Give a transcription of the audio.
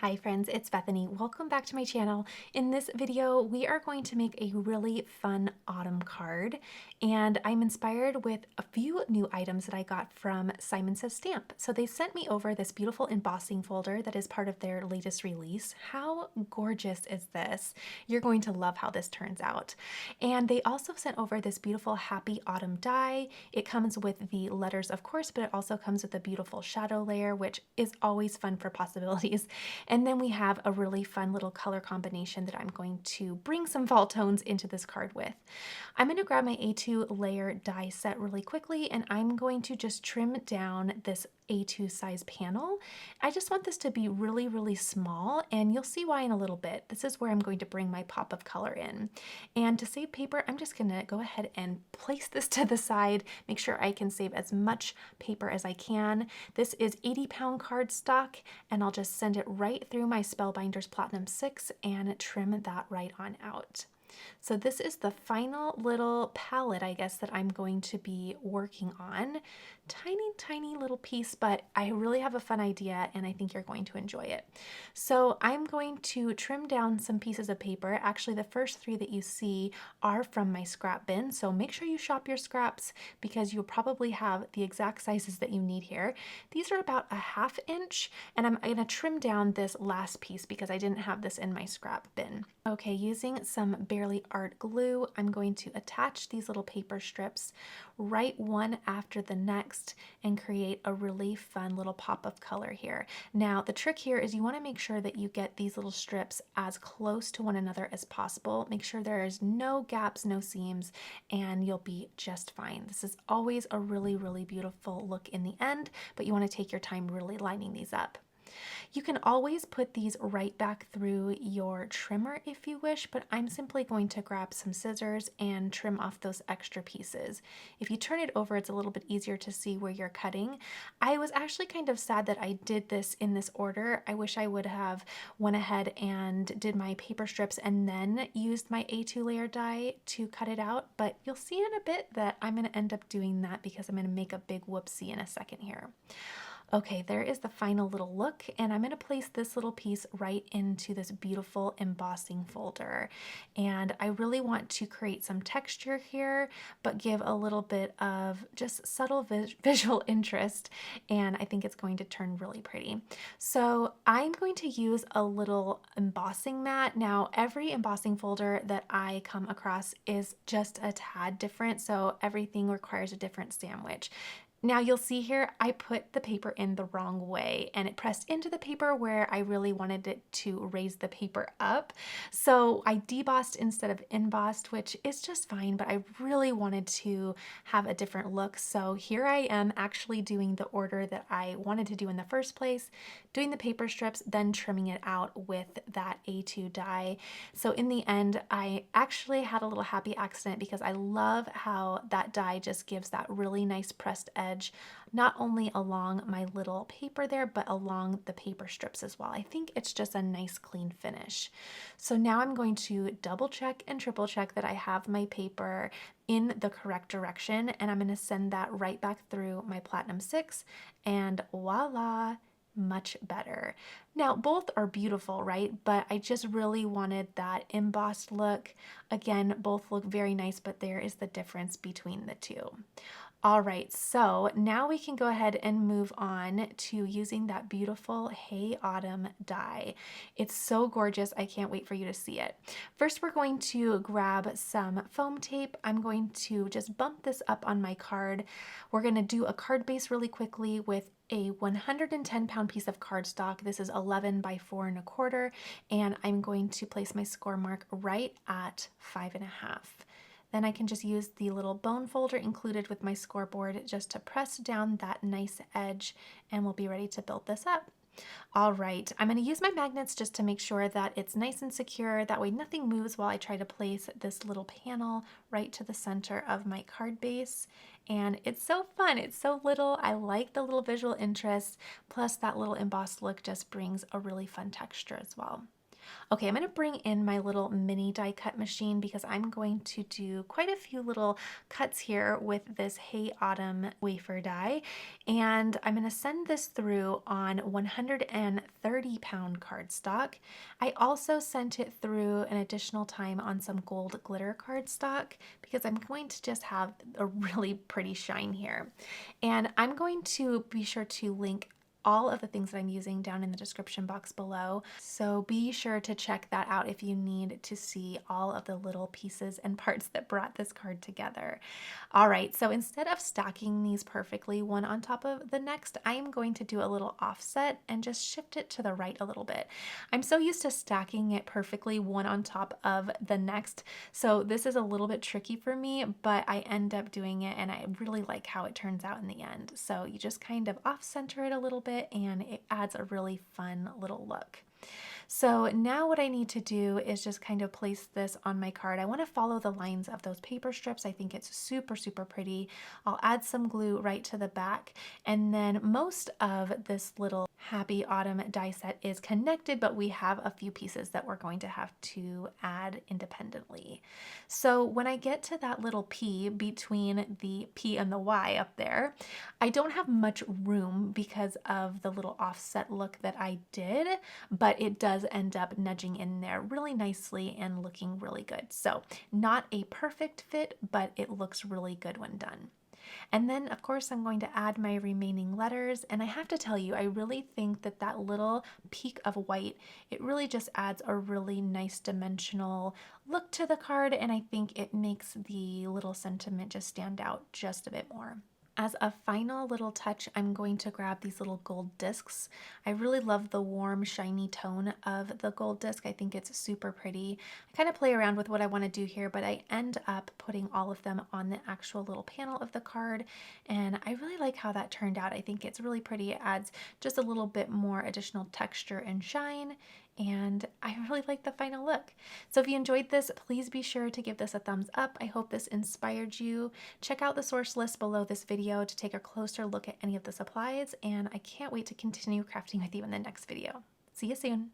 Hi friends, it's Bethany. Welcome back to my channel. In this video, we are going to make a really fun autumn card, and I'm inspired with a few new items that I got from Simon Says Stamp. So they sent me over this beautiful embossing folder that is part of their latest release. How gorgeous is this? You're going to love how this turns out. And they also sent over this beautiful Happy Autumn die. It comes with the letters, of course, but it also comes with a beautiful shadow layer, which is always fun for possibilities. And then we have a really fun little color combination that I'm going to bring some fall tones into this card with. I'm going to grab my A2 layer die set really quickly, and I'm going to just trim down this A2 size panel. I just want this to be really, really small, and you'll see why in a little bit. This is where I'm going to bring my pop of color in. And to save paper, I'm just going to go ahead and place this to the side, make sure I can save as much paper as I can. This is 80-pound cardstock, and I'll just send it right through my Spellbinders Platinum 6 and trim that right on out. So this is the final little palette, I guess, that I'm going to be working on. Tiny, tiny little piece, but I really have a fun idea and I think you're going to enjoy it. So I'm going to trim down some pieces of paper. Actually, the first three that you see are from my scrap bin. So make sure you shop your scraps because you'll probably have the exact sizes that you need here. These are about a 1/2 inch, and I'm going to trim down this last piece because I didn't have this in my scrap bin. Okay, using some Barely Art glue, I'm going to attach these little paper strips right one after the next and create a really fun little pop of color here. Now, the trick here is you want to make sure that you get these little strips as close to one another as possible. Make sure there's no gaps, no seams, and you'll be just fine. This is always a really, really beautiful look in the end, but you want to take your time really lining these up. You can always put these right back through your trimmer if you wish, but I'm simply going to grab some scissors and trim off those extra pieces. If you turn it over, it's a little bit easier to see where you're cutting. I was actually kind of sad that I did this in this order. I wish I would have went ahead and did my paper strips and then used my A2 layer die to cut it out, but you'll see in a bit that I'm going to end up doing that because I'm going to make a big whoopsie in a second here. Okay, there is the final little look, and I'm going to place this little piece right into this beautiful embossing folder. And I really want to create some texture here, but give a little bit of just subtle visual interest, and I think it's going to turn really pretty. So I'm going to use a little embossing mat. Now, every embossing folder that I come across is just a tad different, so everything requires a different sandwich. Now you'll see here, I put the paper in the wrong way and it pressed into the paper where I really wanted it to raise the paper up. So I debossed instead of embossed, which is just fine, but I really wanted to have a different look. So here I am actually doing the order that I wanted to do in the first place, doing the paper strips, then trimming it out with that A2 die. So in the end, I actually had a little happy accident because I love how that die just gives that really nice pressed edge, not only along my little paper there, but along the paper strips as well. I think it's just a nice clean finish. So now I'm going to double check and triple check that I have my paper in the correct direction, and I'm going to send that right back through my Platinum 6, and voila, much better. Now, both are beautiful, right? But I just really wanted that embossed look. Again, both look very nice, but there is the difference between the two. All right, so now we can go ahead and move on to using that beautiful Hey Autumn die. It's so gorgeous. I can't wait for you to see it. First, we're going to grab some foam tape. I'm going to just bump this up on my card. We're going to do a card base really quickly with a 110-pound piece of cardstock. This is 11 by 4 1/4, and I'm going to place my score mark right at 5.5. Then I can just use the little bone folder included with my scoreboard just to press down that nice edge, and we'll be ready to build this up. All right, I'm going to use my magnets just to make sure that it's nice and secure. That way nothing moves while I try to place this little panel right to the center of my card base. And it's so fun. It's so little. I like the little visual interest. Plus that little embossed look just brings a really fun texture as well. Okay, I'm going to bring in my little mini die cut machine because I'm going to do quite a few little cuts here with this Hey Autumn wafer die. And I'm going to send this through on 130-pound cardstock. I also sent it through an additional time on some gold glitter cardstock because I'm going to just have a really pretty shine here. And I'm going to be sure to link all of the things that I'm using down in the description box below. So be sure to check that out if you need to see all of the little pieces and parts that brought this card together. All right, so instead of stacking these perfectly one on top of the next, I am going to do a little offset and just shift it to the right a little bit. I'm so used to stacking it perfectly one on top of the next, so this is a little bit tricky for me, but I end up doing it and I really like how it turns out in the end. So you just kind of off center it a little bit and it adds a really fun little look. So now what I need to do is just kind of place this on my card. I want to follow the lines of those paper strips. I think it's super, super pretty. I'll add some glue right to the back. And then most of this little Happy Autumn die set is connected, but we have a few pieces that we're going to have to add independently. So when I get to that little P between the P and the Y up there, I don't have much room because of the little offset look that I did, but it does end up nudging in there really nicely and looking really good. So not a perfect fit, but it looks really good when done. And then of course I'm going to add my remaining letters, and I have to tell you, I really think that that little peak of white, it really just adds a really nice dimensional look to the card, and I think it makes the little sentiment just stand out just a bit more. As a final little touch, I'm going to grab these little gold discs. I really love the warm, shiny tone of the gold disc. I think it's super pretty. I kind of play around with what I want to do here, but I end up putting all of them on the actual little panel of the card, and I really like how that turned out. I think it's really pretty. It adds just a little bit more additional texture and shine, and I really like the final look. So if you enjoyed this, please be sure to give this a thumbs up. I hope this inspired you. Check out the source list below this video to take a closer look at any of the supplies, and I can't wait to continue crafting with you in the next video. See you soon.